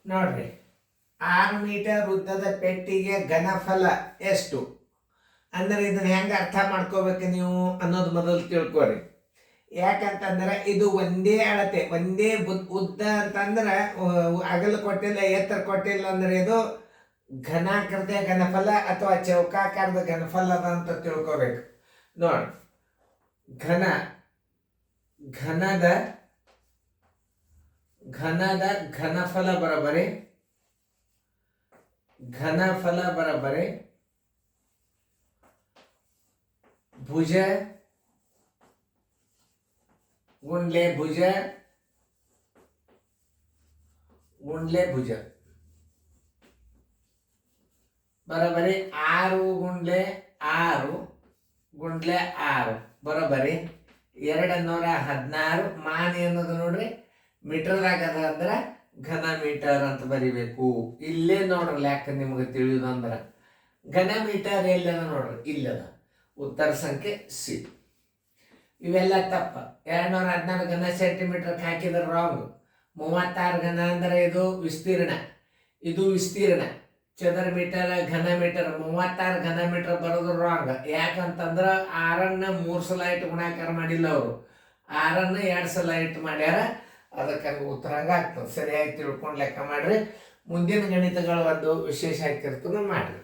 ನೋಡ್ರಿ, 6 ಮೀಟರ್ ಉದ್ದದ ಪೆಟ್ಟಿಗೆ ಘನಫಲ ಎಷ್ಟು ಅಂದ್ರೆ ಇದನ್ನ ಹೆಂಗೆ ಅರ್ಥ ಮಾಡ್ಕೋಬೇಕು ನೀವು ಅನ್ನೋದು ಮೊದಲು ತಿಳ್ಕೊರಿ. ಯಾಕಂತಂದ್ರೆ ಇದು ಒಂದೇ ಅಳತೆ, ಒಂದೇ ಉದ್ದ ಅಂತಂದ್ರೆ ಅಗಲ ಕೊಟ್ಟಿಲ್ಲ, ಎತ್ತರ ಕೊಟ್ಟಿಲ್ಲ ಅಂದ್ರೆ ಇದು ಘನಾಕೃತಿಯ ಘನಫಲ ಅಥವಾ ಚೌಕಾಕಾರದ ಘನಫಲ ಅದ ಅಂತ ತಿಳ್ಕೊಬೇಕು. ನೋಡಿ, ಘನದ ಘನಫಲ ಬರಬರಿ ಭುಜ ಗುಂಡ್ಲೆ ಭುಜ ಬರಬರಿ 6 ಗುಂಡ್ಲೆ 6 ಬರೋಬರಿ 216. ಮಾನಿ ಅನ್ನೋದು ನೋಡ್ರಿ ಮೀಟರ್ದಾಗದ ಅಂದ್ರೆ ಘನ ಮೀಟರ್ ಅಂತ ಬರಿಬೇಕು. ಇಲ್ಲೇ ನೋಡ್ರಿ ಲೆಕ್ಕ ನಿಮ್ಗೆ ತಿಳಿಯುದಂದ್ರೆ ಘನ ಮೀಟರ್ ಎಲ್ಲದ ನೋಡ್ರಿ, ಇಲ್ಲದ. ಉತ್ತರ ಸಂಖ್ಯೆ ಸಿ. ಇವೆಲ್ಲ ತಪ್ಪ. 216 ಘನ ಸೆಂಟಿಮೀಟರ್ ಹಾಕಿದ್ರೆ ರಾಂಗ್. 36 ಘನ ಅಂದ್ರೆ ಇದು ವಿಸ್ತೀರ್ಣ. ಚದರ ಮೀಟರ್ ಘನ ಮೀಟರ್ 36 ಘನ ಮೀಟರ್ ಬರೋದು ರಾಂಗ್. ಯಾಕಂತಂದ್ರೆ 6ನ್ನ 3 ಸಲ ಇಟ್ಟು ಗುಣಾಕಾರ ಮಾಡಿಲ್ಲ ಅವರು, 6ನ್ನ 2 ಸಲ ಇಟ್ಟು ಮಾಡ್ಯಾರ. ಅದಕ್ಕೆ ಉತ್ತರ ಹಂಗಾಗ್ತದೆ. ಸರಿಯಾಗಿ ತಿಳ್ಕೊಂಡು ಲೆಕ್ಕ ಮಾಡ್ರಿ. ಮುಂದಿನ ಗಣಿತಗಳು ಒಂದು ವಿಶೇಷ ಹಾಕಿರ್ತದೆ ಮಾಡ್ರಿ.